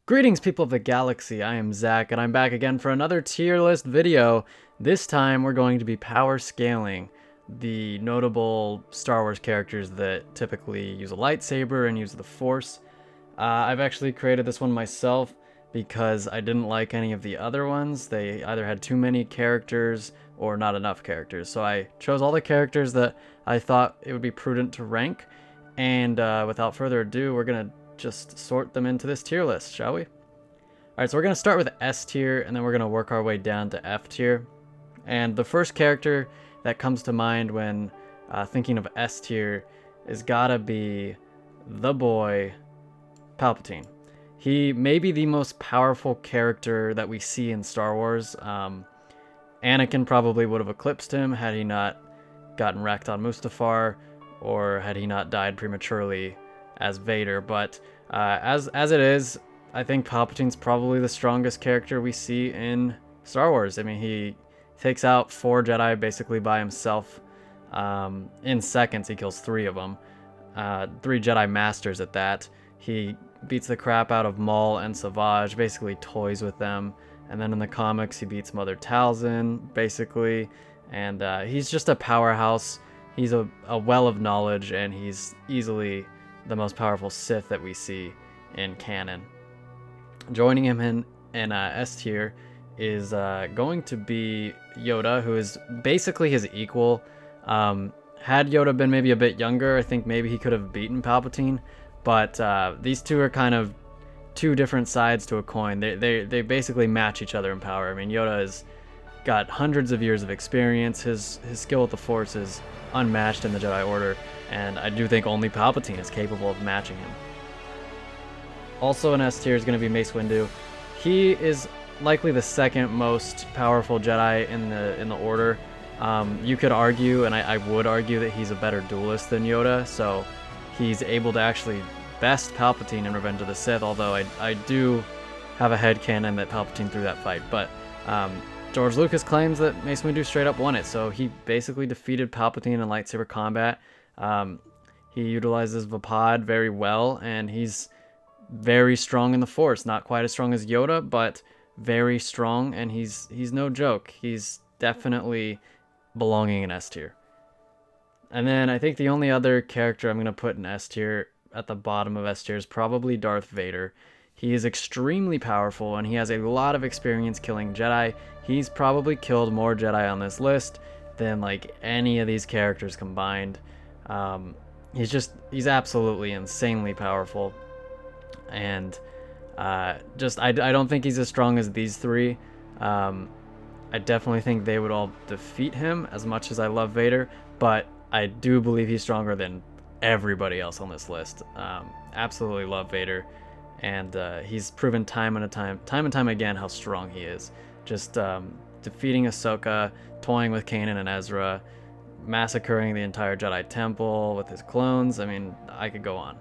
Greetings, people of the galaxy. I am Zach, and I'm back again for another tier list video. This time, we're going to be power scaling the notable Star Wars characters that typically use a lightsaber and use the Force. I've actually created this one myself because I didn't like any of the other ones. They either had too many characters or not enough characters. So I chose all the characters that I thought it would be prudent to rank. And without further ado, we're going to just sort them into this tier list, shall we? Alright, so we're going to start with S tier, and then we're going to work our way down to F tier. And the first character that comes to mind when thinking of S tier is gotta be the boy, Palpatine. He may be the most powerful character that we see in Star Wars. Anakin probably would have eclipsed him had he not gotten wrecked on Mustafar, or had he not died prematurely as Vader. But as it is, I think Palpatine's probably the strongest character we see in Star Wars. I mean, he takes out 4 Jedi basically by himself. In seconds, he kills 3 of them. 3 Jedi Masters at that. He beats the crap out of Maul and Savage, basically toys with them. And then in the comics, he beats Mother Talzin, basically. And he's just a powerhouse. He's a well of knowledge, and he's easily the most powerful Sith that we see in canon. Joining him in S tier is going to be Yoda, who is basically his equal. Had Yoda been maybe a bit younger, I think maybe he could have beaten Palpatine. But these two are kind of two different sides to a coin. They basically match each other in power. I mean, Yoda has got hundreds of years of experience. His skill with the Force is unmatched in the Jedi Order, and I do think only Palpatine is capable of matching him. Also in S tier is going to be Mace Windu. He is likely the second most powerful Jedi in the Order. You could argue, and I would argue, that he's a better duelist than Yoda, so he's able to actually best Palpatine in Revenge of the Sith, although I do have a headcanon that Palpatine threw that fight. But George Lucas claims that Mace Windu straight up won it, so he basically defeated Palpatine in lightsaber combat. He utilizes Vapad very well, and he's very strong in the Force. Not quite as strong as Yoda, but very strong, and he's no joke. He's definitely belonging in S tier. And then I think the only other character I'm going to put in S tier at the bottom of S tier is probably Darth Vader. He is extremely powerful, and he has a lot of experience killing Jedi. He's probably killed more Jedi on this list than like any of these characters combined. He's absolutely insanely powerful. And I don't think he's as strong as these three. I definitely think they would all defeat him, as much as I love Vader, but I do believe he's stronger than everybody else on this list. Absolutely love Vader, and he's proven time and time again how strong he is. Just defeating Ahsoka, toying with Kanan and Ezra, massacring the entire Jedi Temple with his clones. I mean, I could go on.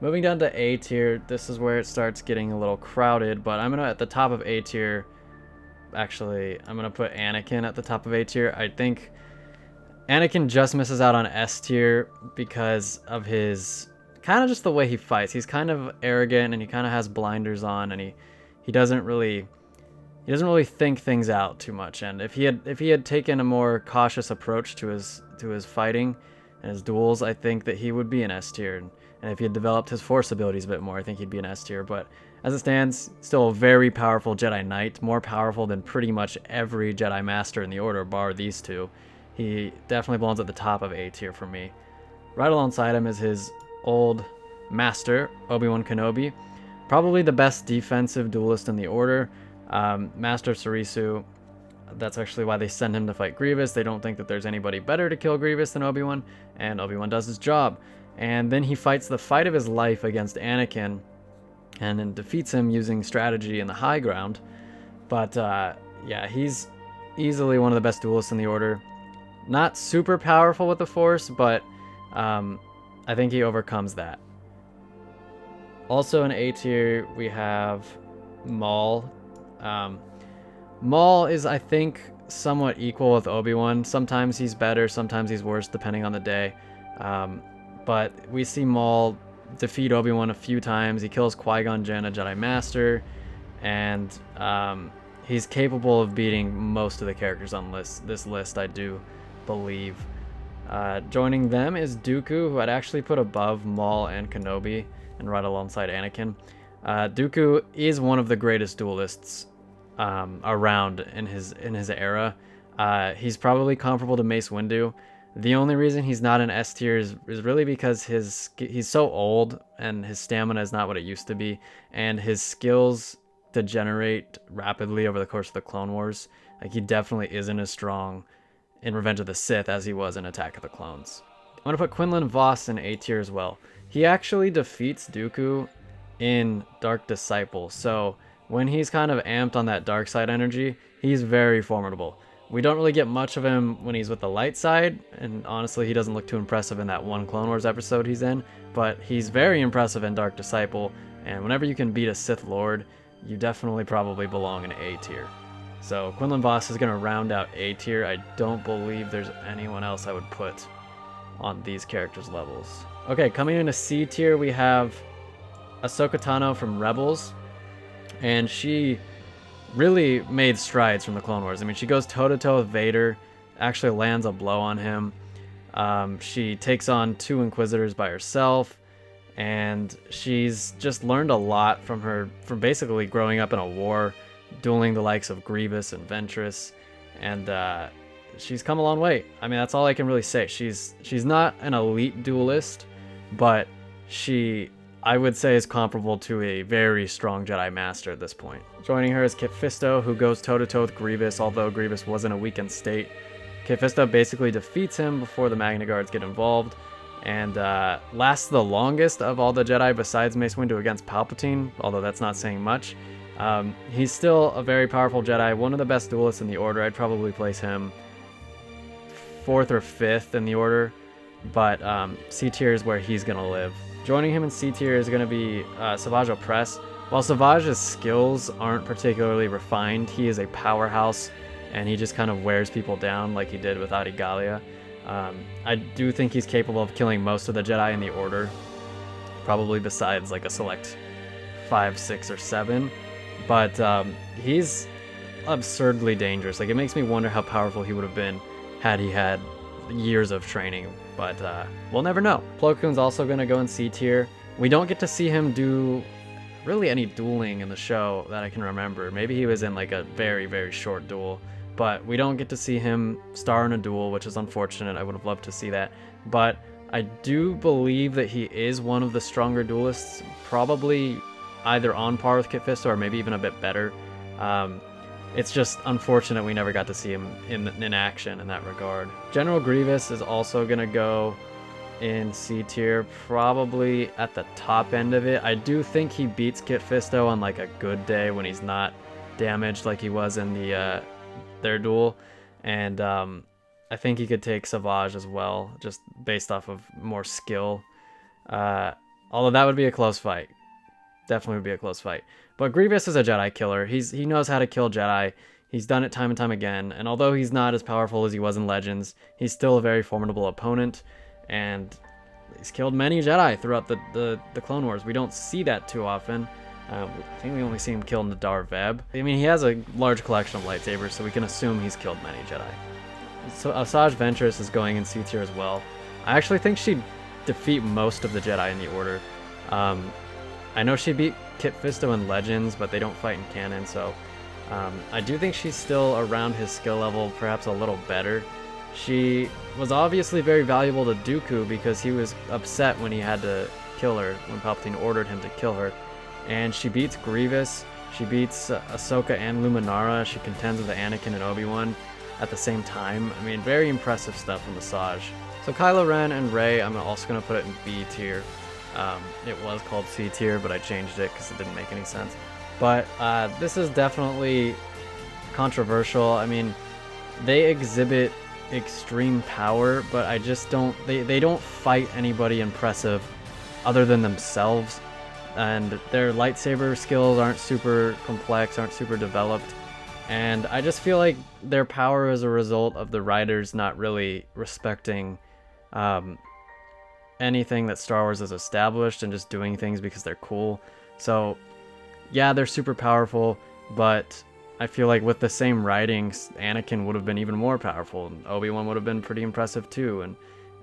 Moving down to A tier, this is where it starts getting a little crowded, but I'm gonna, at the top of A tier, actually, I'm gonna put Anakin at the top of A tier. I think Anakin just misses out on S tier because of his kind of just the way he fights. He's kind of arrogant, and he kind of has blinders on, and he doesn't really think things out too much. And if he had taken a more cautious approach to his fighting and his duels, I think that he would be an S tier. And if he had developed his Force abilities a bit more, I think he'd be an S tier. But as it stands, still a very powerful Jedi Knight, more powerful than pretty much every Jedi Master in the Order, bar these two. He definitely belongs at the top of A tier for me. Right alongside him is his old master, Obi-Wan Kenobi. Probably the best defensive duelist in the Order. Master Sarisu. That's actually why they send him to fight Grievous. They don't think that there's anybody better to kill Grievous than Obi-Wan, and Obi-Wan does his job. And then he fights the fight of his life against Anakin, and then defeats him using strategy in the high ground. But yeah, he's easily one of the best duelists in the Order. Not super powerful with the Force, but I think he overcomes that. Also in A tier, we have Maul. Maul is, I think, somewhat equal with Obi-Wan. Sometimes he's better, sometimes he's worse, depending on the day. But we see Maul defeat Obi-Wan a few times. He kills Qui-Gon Jinn, a Jedi Master, and he's capable of beating most of the characters on this list, I do believe. Joining them is Dooku, who I'd actually put above Maul and Kenobi, and right alongside Anakin. Dooku is one of the greatest duelists around in his era. He's probably comparable to Mace Windu. The only reason he's not in S tier is really because he's so old and his stamina is not what it used to be, and his skills degenerate rapidly over the course of the Clone Wars. Like, he definitely isn't as strong in Revenge of the Sith as he was in Attack of the Clones. I'm going to put Quinlan Vos in A tier as well. He actually defeats Dooku in Dark Disciple, so when he's kind of amped on that dark side energy, he's very formidable. We don't really get much of him when he's with the light side, and honestly, he doesn't look too impressive in that one Clone Wars episode he's in, but he's very impressive in Dark Disciple, and whenever you can beat a Sith Lord, you definitely probably belong in A tier. So Quinlan Vos is going to round out A tier. I don't believe there's anyone else I would put on these characters' levels. Okay, coming into C tier, we have Ahsoka Tano from Rebels, and she really made strides from the Clone Wars. I mean, she goes toe-to-toe with Vader, actually lands a blow on him. She takes on 2 Inquisitors by herself, and she's just learned a lot from basically growing up in a war, dueling the likes of Grievous and Ventress, and she's come a long way. I mean, that's all I can really say. She's not an elite duelist, but I would say is comparable to a very strong Jedi Master at this point. Joining her is Kit Fisto, who goes toe-to-toe with Grievous, although Grievous was in a weakened state. Kit Fisto basically defeats him before the Magna Guards get involved, and lasts the longest of all the Jedi besides Mace Windu against Palpatine, although that's not saying much. He's still a very powerful Jedi, one of the best duelists in the Order. I'd probably place him 4th or 5th in the Order, but C tier is where he's going to live. Joining him in C tier is going to be Savage Opress. While Savage's skills aren't particularly refined, he is a powerhouse, and he just kind of wears people down like he did with Adi Gallia. I do think he's capable of killing most of the Jedi in the Order, probably besides like a select 5, 6, or 7. But he's absurdly dangerous. Like, it makes me wonder how powerful he would have been had he had years of training, but we'll never know. Plo Koon's also going to go in C tier. We don't get to see him do really any dueling in the show that I can remember. Maybe he was in like a very, very short duel, but we don't get to see him star in a duel, which is unfortunate. I would have loved to see that, but I do believe that he is one of the stronger duelists, probably either on par with Kit Fisto or maybe even a bit better. It's just unfortunate we never got to see him in action in that regard. General Grievous is also going to go in C tier, probably at the top end of it. I do think he beats Kit Fisto on like a good day when he's not damaged like he was in their duel. And I think he could take Savage as well, just based off of more skill. Although that would be a close fight. Definitely would be a close fight. But Grievous is a Jedi killer. He knows how to kill Jedi. He's done it time and time again. And although he's not as powerful as he was in Legends, he's still a very formidable opponent. And he's killed many Jedi throughout the Clone Wars. We don't see that too often. I think we only see him kill Nadar Veb. I mean, he has a large collection of lightsabers, so we can assume he's killed many Jedi. So Asajj Ventress is going in C tier as well. I actually think she'd defeat most of the Jedi in the Order. I know she beat Kit Fisto in Legends, but they don't fight in canon, so I do think she's still around his skill level, perhaps a little better. She was obviously very valuable to Dooku because he was upset when he had to kill her, when Palpatine ordered him to kill her. And she beats Grievous, she beats Ahsoka and Luminara, she contends with Anakin and Obi-Wan at the same time. I mean, very impressive stuff from Asajj. So Kylo Ren and Rey, I'm also going to put it in B tier. It was called C tier, but I changed it because it didn't make any sense. But this is definitely controversial. I mean, they exhibit extreme power, but I just don't, they don't fight anybody impressive other than themselves, and their lightsaber skills aren't super complex, aren't super developed, and I just feel like their power is a result of the writers not really respecting anything that Star Wars has established and just doing things because they're cool. So yeah, they're super powerful, but I feel like with the same writings, Anakin would have been even more powerful, and Obi-Wan would have been pretty impressive too,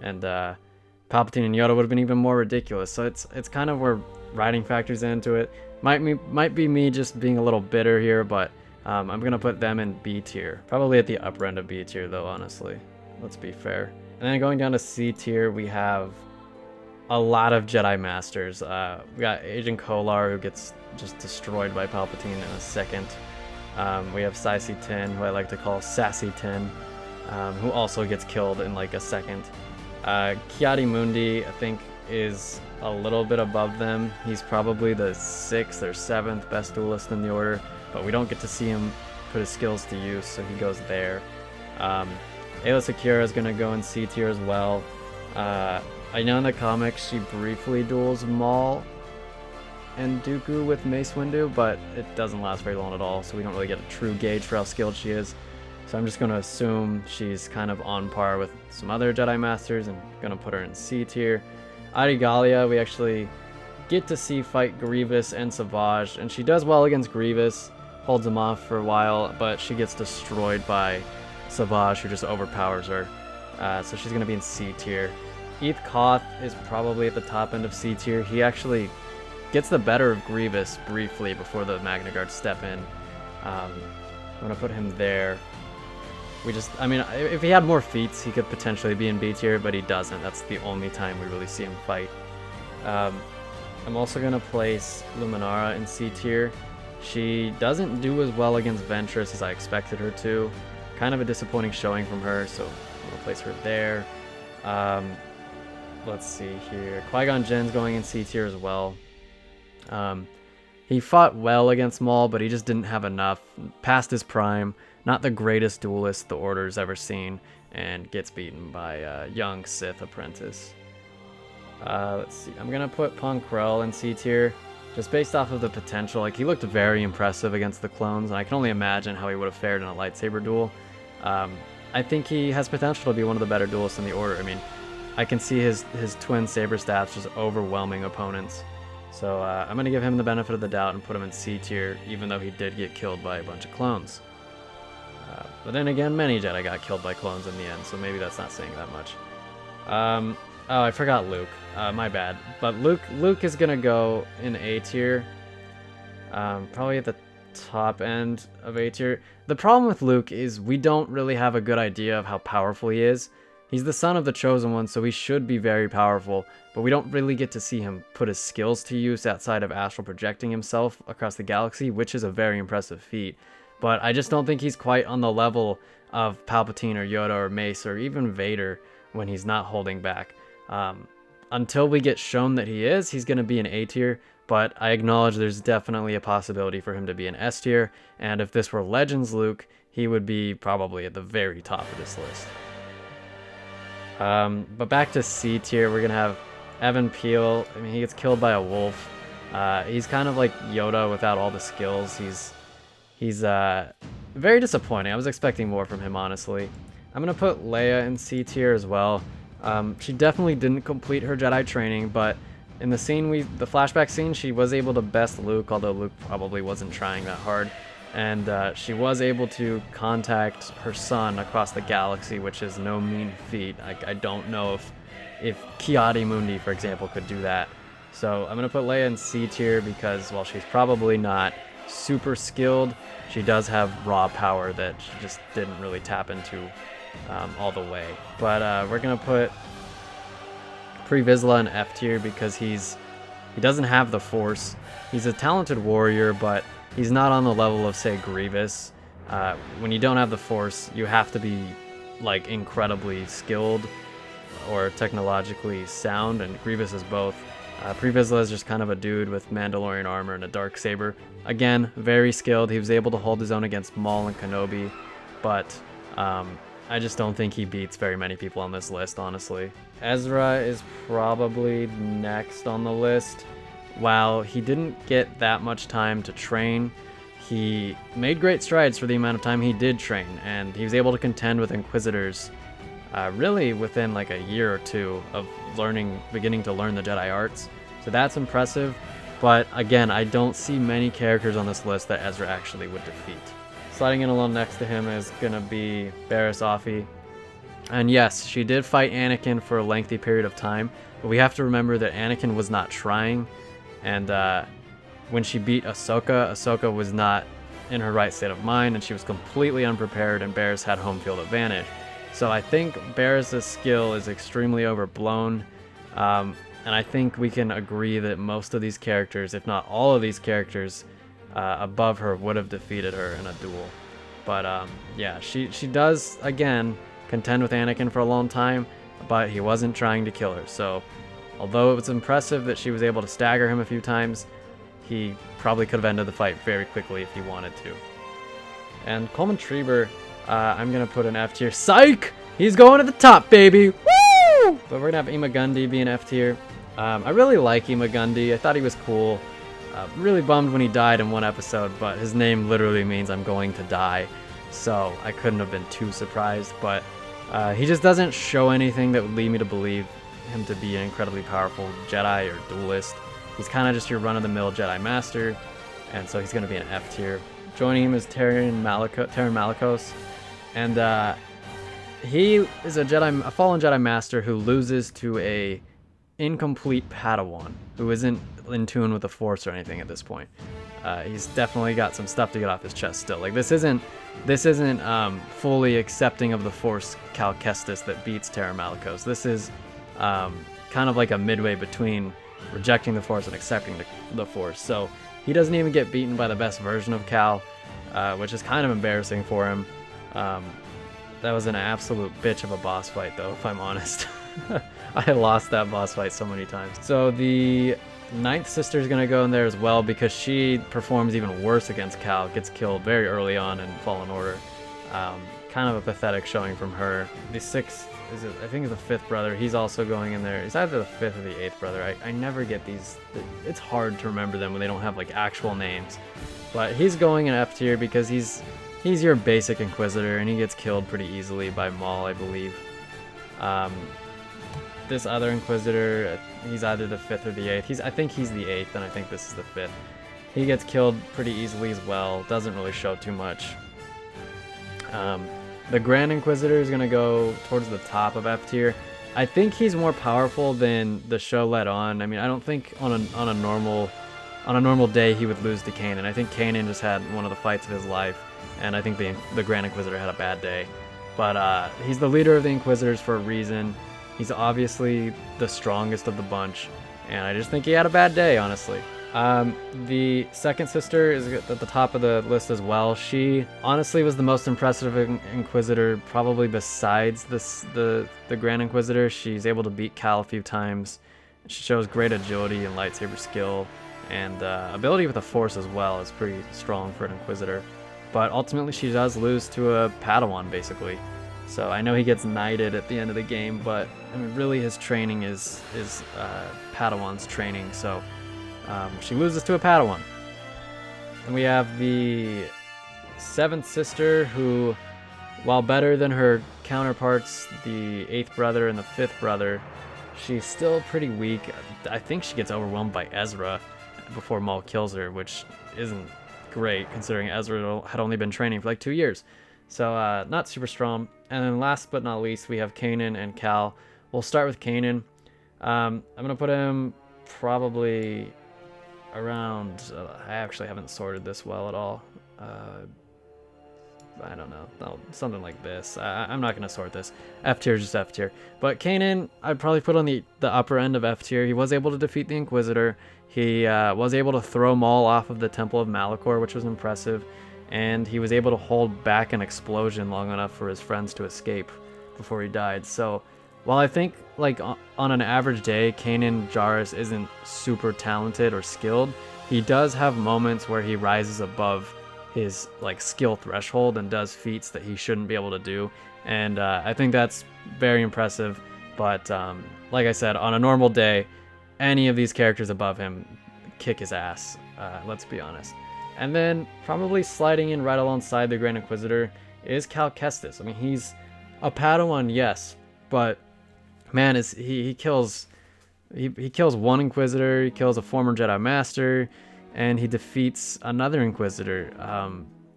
and Palpatine and Yoda would have been even more ridiculous. So it's kind of where writing factors into it. Might be me just being a little bitter here, but I'm gonna put them in B tier, probably at the upper end of B tier though. Honestly, let's be fair. And then going down to C tier, we have a lot of Jedi Masters. We got Agent Kolar, who gets just destroyed by Palpatine in a second. We have Sassy 10, who I like to call Sassy 10, who also gets killed in like a second. Ki-Adi-Mundi, I think, is a little bit above them. He's probably the 6th or 7th best duelist in the order, but we don't get to see him put his skills to use, so he goes there. Aayla Secura is going to go in C tier as well. I know in the comics she briefly duels Maul and Dooku with Mace Windu, but it doesn't last very long at all, so we don't really get a true gauge for how skilled she is. So I'm just going to assume she's kind of on par with some other Jedi Masters and going to put her in C tier. Adi Gallia, we actually get to see fight Grievous and Savage, and she does well against Grievous, holds him off for a while, but she gets destroyed by Savage, who just overpowers her. So she's going to be in C tier. Eth Koth is probably at the top end of C tier. He actually gets the better of Grievous briefly before the Magna Guard step in. I'm going to put him there. I mean, if he had more feats, he could potentially be in B tier, but he doesn't. That's the only time we really see him fight. I'm also going to place Luminara in C tier. She doesn't do as well against Ventress as I expected her to. Kind of a disappointing showing from her, so I'm going to place her there. Let's see here. Qui-Gon Jinn's going in C tier as well. He fought well against Maul, but he just didn't have enough. Past his prime. Not the greatest duelist the Order's ever seen, and gets beaten by a young Sith apprentice. Let's see. I'm going to put Pong Krell in C tier, just based off of the potential. Like, he looked very impressive against the clones, and I can only imagine how he would have fared in a lightsaber duel. I think he has potential to be one of the better duelists in the Order. I mean, I can see his twin saber staffs just overwhelming opponents. So I'm going to give him the benefit of the doubt and put him in C tier, even though he did get killed by a bunch of clones. But then again, many Jedi got killed by clones in the end, so maybe that's not saying that much. Oh, I forgot Luke. My bad. But Luke is going to go in A tier. Probably at the top end of A tier. The problem with Luke is we don't really have a good idea of how powerful he is. He's the son of the Chosen One, so he should be very powerful, but we don't really get to see him put his skills to use outside of astral projecting himself across the galaxy, which is a very impressive feat. But I just don't think he's quite on the level of Palpatine or Yoda or Mace or even Vader when he's not holding back. Until we get shown that he is, he's going to be an A tier, but I acknowledge there's definitely a possibility for him to be an S tier, and if this were Legends Luke, he would be probably at the very top of this list. But back to C tier, we're going to have Evan Peel. I mean, he gets killed by a wolf. He's kind of like Yoda without all the skills. He's very disappointing. I was expecting more from him, honestly. I'm going to put Leia in C tier as well. She definitely didn't complete her Jedi training, but in the scene, the flashback scene, she was able to best Luke, although Luke probably wasn't trying that hard. And she was able to contact her son across the galaxy, which is no mean feat. I don't know if Ki-Adi-Mundi, for example, could do that. So I'm going to put Leia in C tier because while she's probably not super skilled, she does have raw power that she just didn't really tap into all the way. But we're going to put Pre Vizsla in F tier because he doesn't have the Force. He's a talented warrior, but he's not on the level of, say, Grievous. When you don't have the Force, you have to be like incredibly skilled or technologically sound, and Grievous is both. Pre Vizsla is just kind of a dude with Mandalorian armor and a dark saber. Again, very skilled. He was able to hold his own against Maul and Kenobi, but I just don't think he beats very many people on this list, honestly. Ezra is probably next on the list. While he didn't get that much time to train, he made great strides for the amount of time he did train, and he was able to contend with Inquisitors really within like a year or two of beginning to learn the Jedi arts. So that's impressive. But again, I don't see many characters on this list that Ezra actually would defeat. Sliding in a little next to him is gonna be Barriss Offee. And yes, she did fight Anakin for a lengthy period of time, but we have to remember that Anakin was not trying, and when she beat Ahsoka, Ahsoka was not in her right state of mind, and she was completely unprepared, and Barriss had home field advantage. So I think Barriss' skill is extremely overblown, and I think we can agree that most of these characters, if not all of these characters above her, would have defeated her in a duel. But yeah, she does, again, contend with Anakin for a long time, but he wasn't trying to kill her. So although it was impressive that she was able to stagger him a few times, he probably could have ended the fight very quickly if he wanted to. And Coleman Treber, I'm going to put an F tier. Psych! He's going to the top, baby! Woo! But we're going to have Ima Gundy be an F tier. I really like Ima Gundy. I thought he was cool. Really bummed when he died in one episode, but his name literally means I'm going to die. So I couldn't have been too surprised, but he just doesn't show anything that would lead me to believe him to be an incredibly powerful Jedi or duelist. He's kind of just your run-of-the-mill Jedi Master, and so he's going to be an F tier. Joining him is Taron Malicos, and he is a fallen Jedi Master who loses to a incomplete Padawan who isn't in tune with the Force or anything at this point. He's definitely got some stuff to get off his chest still. Like this isn't fully accepting of the Force Cal Kestis that beats Taron Malicos. This is kind of like a midway between rejecting the Force and accepting the Force. So he doesn't even get beaten by the best version of Cal, which is kind of embarrassing for him. That was an absolute bitch of a boss fight, though, if I'm honest. I lost that boss fight so many times. So the ninth sister is going to go in there as well because she performs even worse against Cal, gets killed very early on in Fallen Order. Kind of a pathetic showing from her. The sixth, I think is the fifth brother. He's also going in there. He's either the fifth or the eighth brother. I never get these. It's hard to remember them when they don't have like actual names. But he's going in F tier because he's your basic Inquisitor, and he gets killed pretty easily by Maul, I believe. This other Inquisitor, he's either the fifth or the eighth. I think he's the eighth, and I think this is the fifth. He gets killed pretty easily as well. Doesn't really show too much. The Grand Inquisitor is going to go towards the top of F tier. I think he's more powerful than the show let on. I mean, I don't think on a normal day he would lose to Kanan. I think Kanan just had one of the fights of his life, and I think the Grand Inquisitor had a bad day. But he's the leader of the Inquisitors for a reason. He's obviously the strongest of the bunch, and I just think he had a bad day, honestly. The second sister is at the top of the list as well. She honestly was the most impressive Inquisitor, probably besides the Grand Inquisitor. She's able to beat Cal a few times. She shows great agility and lightsaber skill, and ability with the Force as well is pretty strong for an Inquisitor. But ultimately she does lose to a Padawan, basically. So I know he gets knighted at the end of the game, but I mean, really his training is Padawan's training. So she loses to a Padawan. And we have the seventh sister, who, while better than her counterparts, the eighth brother and the fifth brother, she's still pretty weak. I think she gets overwhelmed by Ezra before Maul kills her, which isn't great considering Ezra had only been training for like 2 years. So not super strong. And then last but not least, we have Kanan and Cal. We'll start with Kanan. I'm going to put him probably around... I actually haven't sorted this well at all. I don't know. Something like this. I'm not going to sort this. F tier is just F tier. But Kanan, I'd probably put on the upper end of F tier. He was able to defeat the Inquisitor. He was able to throw Maul off of the Temple of Malachor, which was impressive. And he was able to hold back an explosion long enough for his friends to escape before he died. So while I think like on an average day, Kanan Jarrus isn't super talented or skilled, he does have moments where he rises above his like skill threshold and does feats that he shouldn't be able to do. And I think that's very impressive. But like I said, on a normal day, any of these characters above him kick his ass. Let's be honest. And then probably sliding in right alongside the Grand Inquisitor is Cal Kestis. I mean, he's a Padawan, yes, But man, he kills one Inquisitor, he kills a former Jedi Master, and he defeats another Inquisitor.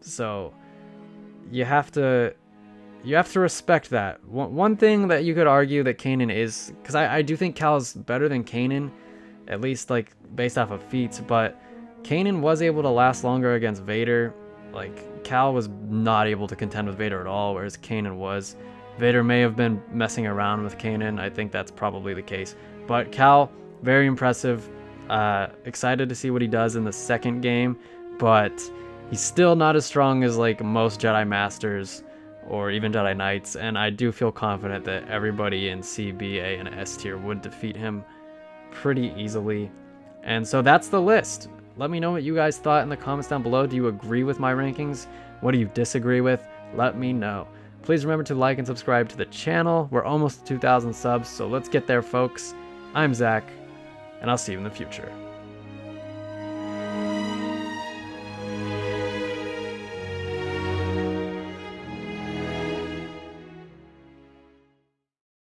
So you have to respect that. One thing that you could argue that Kanan is, because I do think Cal's better than Kanan, at least like based off of feats, but Kanan was able to last longer against Vader. Like Cal was not able to contend with Vader at all, whereas Kanan was. Vader may have been messing around with Kanan. I think that's probably the case. But Cal, very impressive. Excited to see what he does in the second game, but he's still not as strong as like most Jedi Masters or even Jedi Knights, and I do feel confident that everybody in C, B, A, and S tier would defeat him pretty easily. And so that's the list. Let me know what you guys thought in the comments down below. Do you agree with my rankings? What do you disagree with? Let me know. Please remember to like and subscribe to the channel. We're almost 2,000 subs, so let's get there, folks. I'm Zach, and I'll see you in the future.